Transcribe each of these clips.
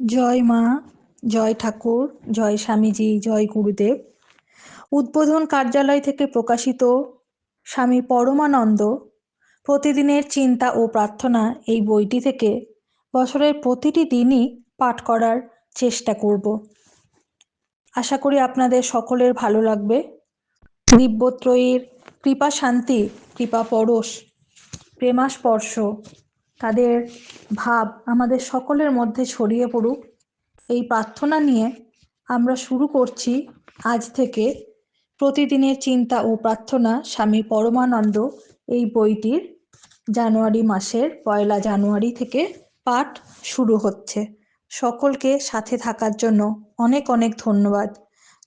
জয় মা, জয় ঠাকুর, জয় স্বামীজি, জয় গুরুদেব। উদ্বোধন কার্যালয় থেকে প্রকাশিত স্বামী পরমানন্দ প্রতিদিনের চিন্তা ও প্রার্থনা এই বইটি থেকে বছরের প্রতিটি দিনই পাঠ করার চেষ্টা করব। আশা করি আপনাদের সকলের ভালো লাগবে। দিব্যত্রয়ীর কৃপা শান্তি, কৃপা পরশ, প্রেমাস্পর্শ, তাদের ভাব আমাদের সকলের মধ্যে ছড়িয়ে পড়ুক, এই প্রার্থনা নিয়ে আমরা শুরু করছি আজ থেকে প্রতিদিনের চিন্তা ও প্রার্থনা স্বামী পরমানন্দ এই বইটির জানুয়ারি মাসের 1 জানুয়ারি থেকে পাঠ শুরু হচ্ছে। সকলকে সাথে থাকার জন্য অনেক অনেক ধন্যবাদ।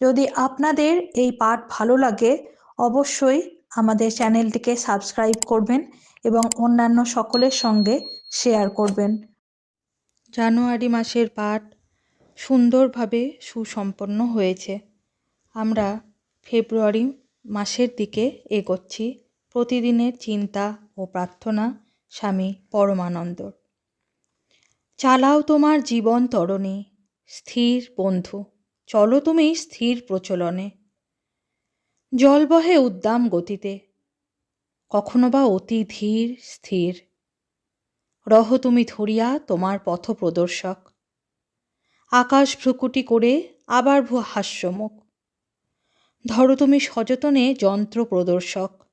যদি আপনাদের এই পাঠ ভালো লাগে অবশ্যই আমাদের চ্যানেলটিকে সাবস্ক্রাইব করবেন এবং অন্যান্য সকলের সঙ্গে শেয়ার করবেন। জানুয়ারি মাসের পাঠ সুন্দরভাবে সুসম্পন্ন হয়েছে। আমরা ফেব্রুয়ারি মাসের দিকে এগোচ্ছি প্রতিদিনের চিন্তা ও প্রার্থনা স্বামী পরমানন্দর। চালাও তোমার জীবন তরণী, স্থির বন্ধু, চলো তুমি স্থির প্রচলনে। জল বহে উদ্দাম গতিতে, কখনো বা অতি ধীর স্থির। রহ তুমি ধরিয়া তোমার পথ প্রদর্শক, আকাশ ভ্রুকুটি করে আবার হাস্যমুখ। ধরো তুমি সযতনে যন্ত্র প্রদর্শক,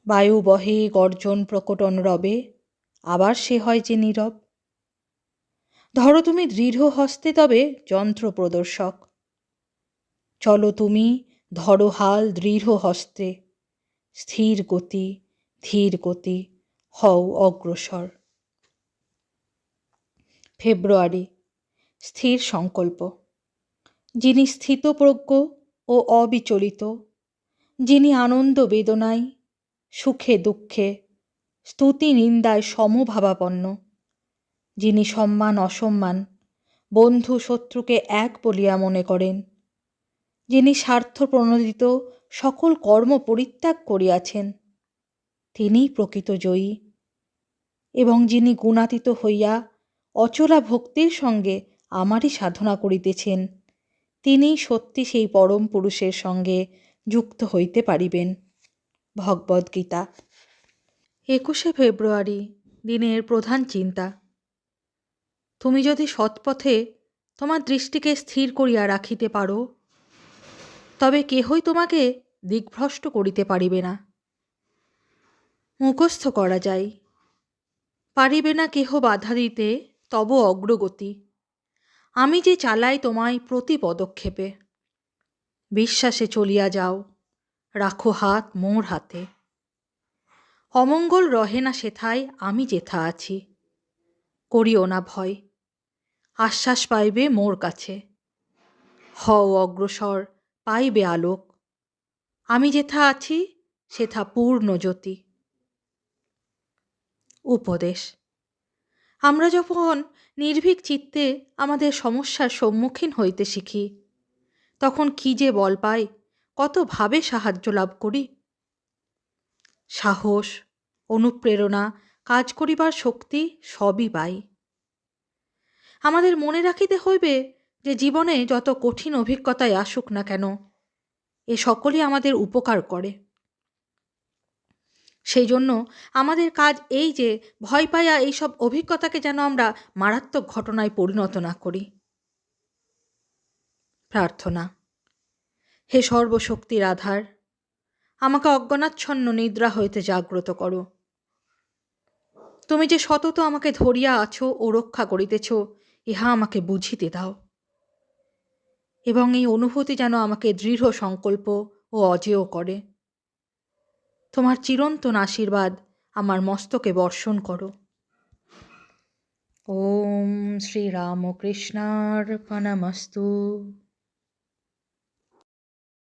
বায়ু বহে গর্জন প্রকটন রবে, আবার সে হয় যে নীরব। ধরো তুমি দৃঢ় হস্তে তবে যন্ত্র প্রদর্শক, চলো তুমি ধরো হাল দৃঢ় হস্তে। স্থির গতি ধীর গতি হও অগ্রসর। ফেব্রুয়ারি স্থির সংকল্প। যিনি স্থিতপ্রজ্ঞ ও অবিচলিত, যিনি আনন্দ বেদনায় সুখে দুঃখে স্তুতি নিন্দায় সমভাবাপন্ন, যিনি সম্মান অসম্মান বন্ধু শত্রুকে এক বলিয়া মনে করেন, যিনি স্বার্থপ্রণোদিত সকল কর্ম পরিত্যাগ করিয়াছেন, তিনিই প্রকৃত জয়ী। এবং যিনি গুণাতীত হইয়া অচলা ভক্তির সঙ্গে আমারই সাধনা করিতেছেন, তিনিই সত্যি সেই পরম পুরুষের সঙ্গে যুক্ত হইতে পারিবেন। ভগবদ্গীতা। 21 ফেব্রুয়ারি দিনের প্রধান চিন্তা। তুমি যদি সৎপথে তোমার দৃষ্টিকে স্থির করিয়া রাখিতে পারো, তবে কেহই তোমাকে দিগ্ভ্রষ্ট করিতে পারিবে না। মুখস্থ করা যায়, পারিবে না কেহ বাধা দিতে তব অগ্রগতি। আমি যে চালাই তোমায় প্রতি পদক্ষেপে। বিশ্বাসে চলিয়া যাও, রাখো হাত মোর হাতে। অমঙ্গল রহে না সেথায় আমি যেথা আছি। করিও না ভয়, আশ্বাস পাইবে মোর কাছে। হও অগ্রসর, পাইবে আলোক। আমি যেথা আছি সেথা পূর্ণ জ্যোতি। উপদেশ। আমরা যখন নির্ভীক চিত্তে আমাদের সমস্যার সম্মুখীন হইতে শিখি, তখন কি যে বল পাই, কত ভাবে সাহায্য লাভ করি। সাহস, অনুপ্রেরণা, কাজ করিবার শক্তি সবই পাই। আমাদের মনে রাখিতে হইবে যে জীবনে যত কঠিন অভিজ্ঞতায় আসুক না কেন, এ সকলই আমাদের উপকার করে। সেই জন্য আমাদের কাজ এই যে ভয় পাইয়া এইসব অভিজ্ঞতাকে যেন আমরা মারাত্মক ঘটনায় পরিণত না করি। প্রার্থনা। হে সর্বশক্তির আধার, আমাকে অজ্ঞানাচ্ছন্ন নিদ্রা হইতে জাগ্রত করো। তুমি যে সতত আমাকে ধরিয়া আছো ও রক্ষা করিতেছ, ইহা আমাকে বুঝিতে দাও। এবং এই অনুভূতি যেন আমাকে দৃঢ় সংকল্প ও অজেয় করে। তোমার চিরন্তন আশীর্বাদ আমার মস্তকে বর্ষণ করো। ওম শ্রীরামকৃষ্ণার্পণমস্তু।